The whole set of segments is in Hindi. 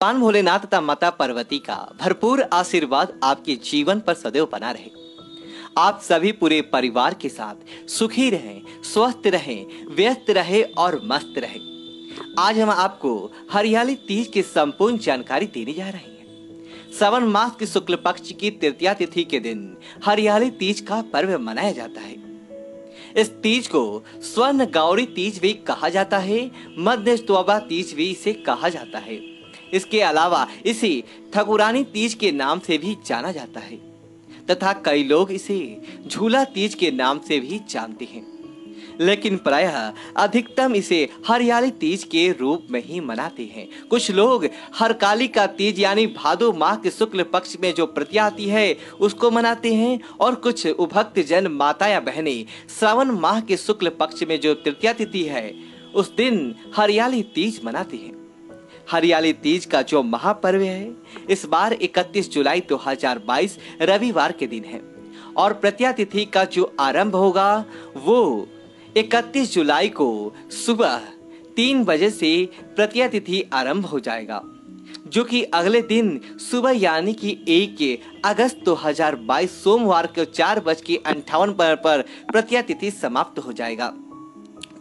भगवान भोलेनाथ तथा माता पार्वती का भरपूर आशीर्वाद आपके जीवन पर सदैव बना रहे। आप सभी पूरे परिवार के साथ सुखी रहें, स्वस्थ रहें, व्यस्त रहें और मस्त रहें। आज हम आपको हरियाली तीज की संपूर्ण जानकारी देने जा रहे हैं। श्रावण मास की शुक्ल पक्ष की तृतीया तिथि के दिन हरियाली तीज का पर्व मनाया जाता है। इस तीज को स्वर्ण गौरी तीज भी कहा जाता है, मध्य स्तोबा तीज भी इसे कहा जाता है। इसके अलावा इसे ठकुरानी तीज के नाम से भी जाना जाता है तथा कई लोग इसे झूला तीज के नाम से भी जानते हैं, लेकिन प्रायः अधिकतम इसे हरियाली तीज के रूप में ही मनाते हैं। कुछ लोग हरतालिका तीज यानी भादो माह के शुक्ल पक्ष में जो तृतीया आती है उसको मनाते हैं और कुछ उभक्त जन माता या बहनें श्रावण माह के शुक्ल पक्ष में जो तृतीया तिथि है उस दिन हरियाली तीज मनाते हैं। हरियाली तीज का जो महापर्व है इस बार 31 जुलाई 2022 रविवार के दिन है और तृतीया तिथि का जो आरंभ होगा वो 31 जुलाई को सुबह 3 बजे से तृतीया तिथि आरंभ हो जाएगा, जो कि अगले दिन सुबह यानी कि 1 अगस्त 2022 सोमवार को 4:58 पर तृतीया तिथि समाप्त हो जाएगा।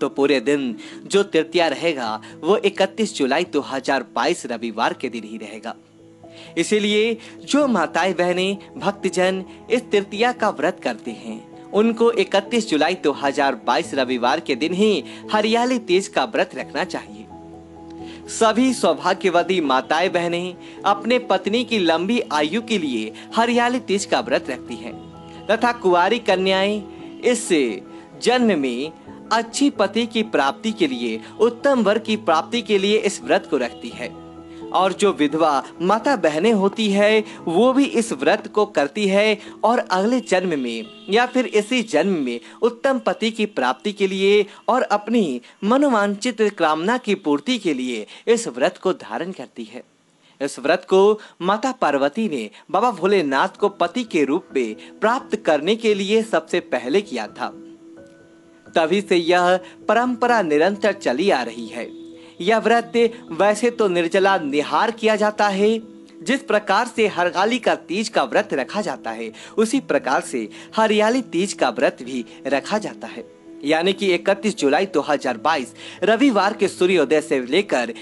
तो पूरे दिन जो तृतीया रहेगा वो 31 जुलाई 2022 रविवार के दिन ही रहेगा। इसीलिए जो माताएं बहनें भक्तजन इस तृतीया का व्रत करते हैं उनको 31 जुलाई 2022 रविवार के दिन ही हरियाली तीज का व्रत रखना चाहिए। सभी सौभाग्यवती माताएं बहनें अपने पत्नी की लंबी आयु के लिए हरियाली तीज का व्रत रखती हैं तथा कुंवारी कन्याएं इस जन्म में अच्छी पति की प्राप्ति के लिए, उत्तम वर की प्राप्ति के लिए इस व्रत को रखती है। और जो विधवा माता बहनें होती है वो भी इस व्रत को करती है और अगले जन्म में या फिर इसी जन्म में उत्तम पति की प्राप्ति के लिए और अपनी मनोवांछित कामना की पूर्ति के लिए इस व्रत को धारण करती है। इस व्रत को माता पार्वती ने बाबा भोलेनाथ को पति के रूप में प्राप्त करने के लिए सबसे पहले किया था। तभी से यह परंपरा निरंतर चली आ रही है। यह व्रत वैसे तो निर्जला निहार किया जाता है, जिस प्रकार से हरतालिका तीज का व्रत रखा जाता है उसी प्रकार से हरियाली तीज का व्रत भी रखा जाता है। यानी कि 31 जुलाई 2022 रविवार के सूर्योदय से लेकर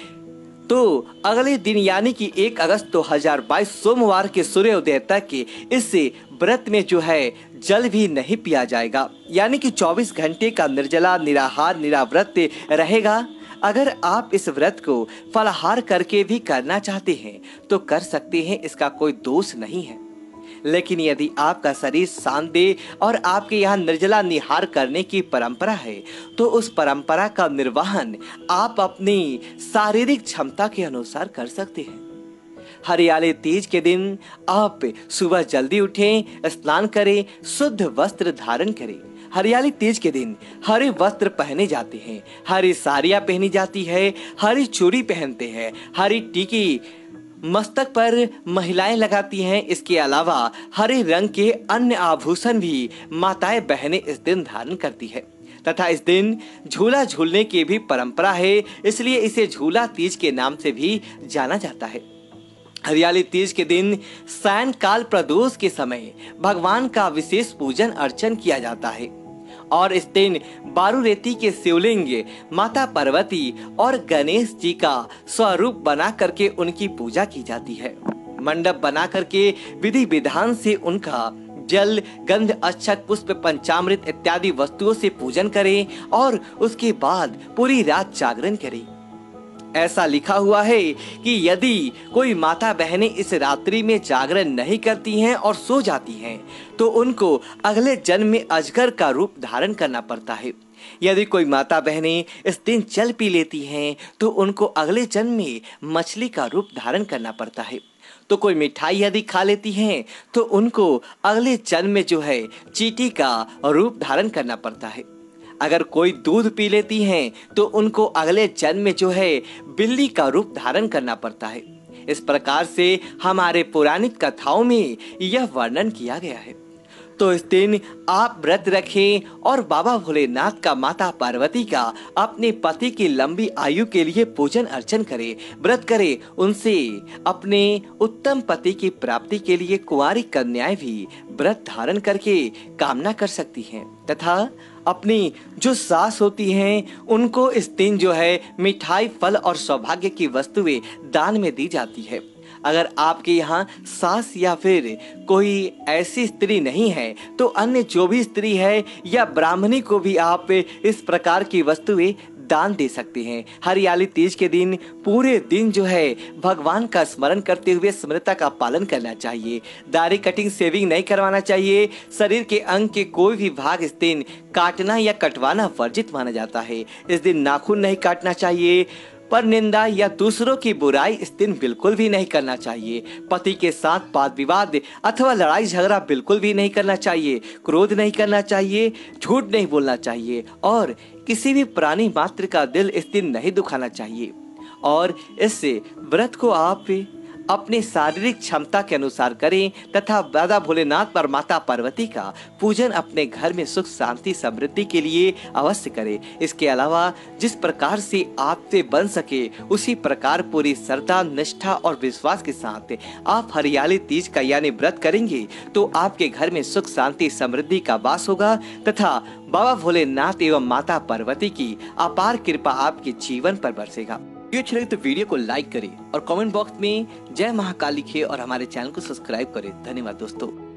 तो अगले दिन यानी कि 1 अगस्त 2022 सोमवार के सूर्योदय तक के इस व्रत में जो है जल भी नहीं पिया जाएगा, यानी कि 24 घंटे का निर्जला निराहार निराव्रत रहेगा। अगर आप इस व्रत को फलाहार करके भी करना चाहते हैं तो कर सकते हैं, इसका कोई दोष नहीं है। लेकिन यदि आपका शरीर शांत दे और आपके यहाँ निर्जला निहार करने की परंपरा है तो उस परंपरा का निर्वहन आप अपनी शारीरिक क्षमता के अनुसार कर सकते हैं। हरियाली तीज के दिन आप सुबह जल्दी उठें, स्नान करें, शुद्ध वस्त्र धारण करें। हरियाली तीज के दिन हरे वस्त्र पहने जाते हैं, हरी साड़ियाँ पहनी जाती है, हरी चूड़ी पहनते हैं, हरी टीकी मस्तक पर महिलाएं लगाती हैं। इसके अलावा हरे रंग के अन्य आभूषण भी माताएं बहनें इस दिन धारण करती है तथा इस दिन झूला झूलने की भी परंपरा है, इसलिए इसे झूला तीज के नाम से भी जाना जाता है। हरियाली तीज के दिन सायंकाल प्रदोष के समय भगवान का विशेष पूजन अर्चन किया जाता है और इस दिन बारूरेती के शिवलिंग माता पार्वती और गणेश जी का स्वरूप बना करके उनकी पूजा की जाती है। मंडप बना करके विधि विधान से उनका जल, गंध, अक्षत, पुष्प, पंचामृत इत्यादि वस्तुओं से पूजन करें और उसके बाद पूरी रात जागरण करें। ऐसा लिखा हुआ है कि यदि कोई माता बहनें इस रात्रि में जागरण नहीं करती हैं और सो जाती हैं तो उनको अगले जन्म में अजगर का रूप धारण करना पड़ता है। यदि कोई माता बहनें इस दिन जल पी लेती हैं तो उनको अगले जन्म में मछली का रूप धारण करना पड़ता है। तो कोई मिठाई यदि खा लेती हैं तो उनको अगले जन्म में जो है चींटी का रूप धारण करना पड़ता है। अगर कोई दूध पी लेती हैं तो उनको अगले जन्म में जो है बिल्ली का रूप धारण करना पड़ता है। इस प्रकार से हमारे पौराणिक कथाओं में यह वर्णन किया गया है। तो इस दिन आप व्रत रखें और बाबा भोलेनाथ का, माता पार्वती का, अपने पति की लंबी आयु के लिए पूजन अर्चन करें, व्रत करें। उनसे अपने उत्तम पति की प्राप्ति के लिए कुंवारी कन्याएं भी व्रत धारण करके कामना कर सकती हैं तथा अपनी जो सास होती हैं उनको इस दिन जो है मिठाई, फल और सौभाग्य की वस्तुएं दान में दी जाती है। अगर आपके यहाँ सास या फिर कोई ऐसी स्त्री नहीं है तो अन्य जो भी स्त्री है या ब्राह्मणी को भी आप इस प्रकार की वस्तुएं दान दे सकते हैं। हरियाली तीज के दिन पूरे दिन जो है भगवान का स्मरण करते हुए स्मृता का पालन करना चाहिए। दाढ़ी कटिंग, शेविंग नहीं करवाना चाहिए। शरीर के अंग के कोई भी भाग इस दिन काटना या कटवाना वर्जित माना जाता है। इस दिन नाखून नहीं काटना चाहिए। पर निंदा या दूसरों की बुराई इस दिन बिल्कुल भी नहीं करना चाहिए। पति के साथ वाद विवाद अथवा लड़ाई झगड़ा बिल्कुल भी नहीं करना चाहिए। क्रोध नहीं करना चाहिए, झूठ नहीं बोलना चाहिए और किसी भी प्राणी मात्र का दिल इस दिन नहीं दुखाना चाहिए। और इससे व्रत को आप अपने शारीरिक क्षमता के अनुसार करें तथा बाबा भोलेनाथ और माता पार्वती का पूजन अपने घर में सुख, शांति, समृद्धि के लिए अवश्य करें। इसके अलावा जिस प्रकार से आपसे बन सके उसी प्रकार पूरी श्रद्धा, निष्ठा और विश्वास के साथ आप हरियाली तीज का यानी व्रत करेंगे तो आपके घर में सुख, शांति, समृद्धि का वास होगा तथा बाबा भोलेनाथ एवं माता पार्वती की अपार कृपा आपके जीवन पर बरसेगा। वीडियो अच्छी लगे तो वीडियो को लाइक करें और कमेंट बॉक्स में जय महाकाल लिखें और हमारे चैनल को सब्सक्राइब करें। धन्यवाद दोस्तों।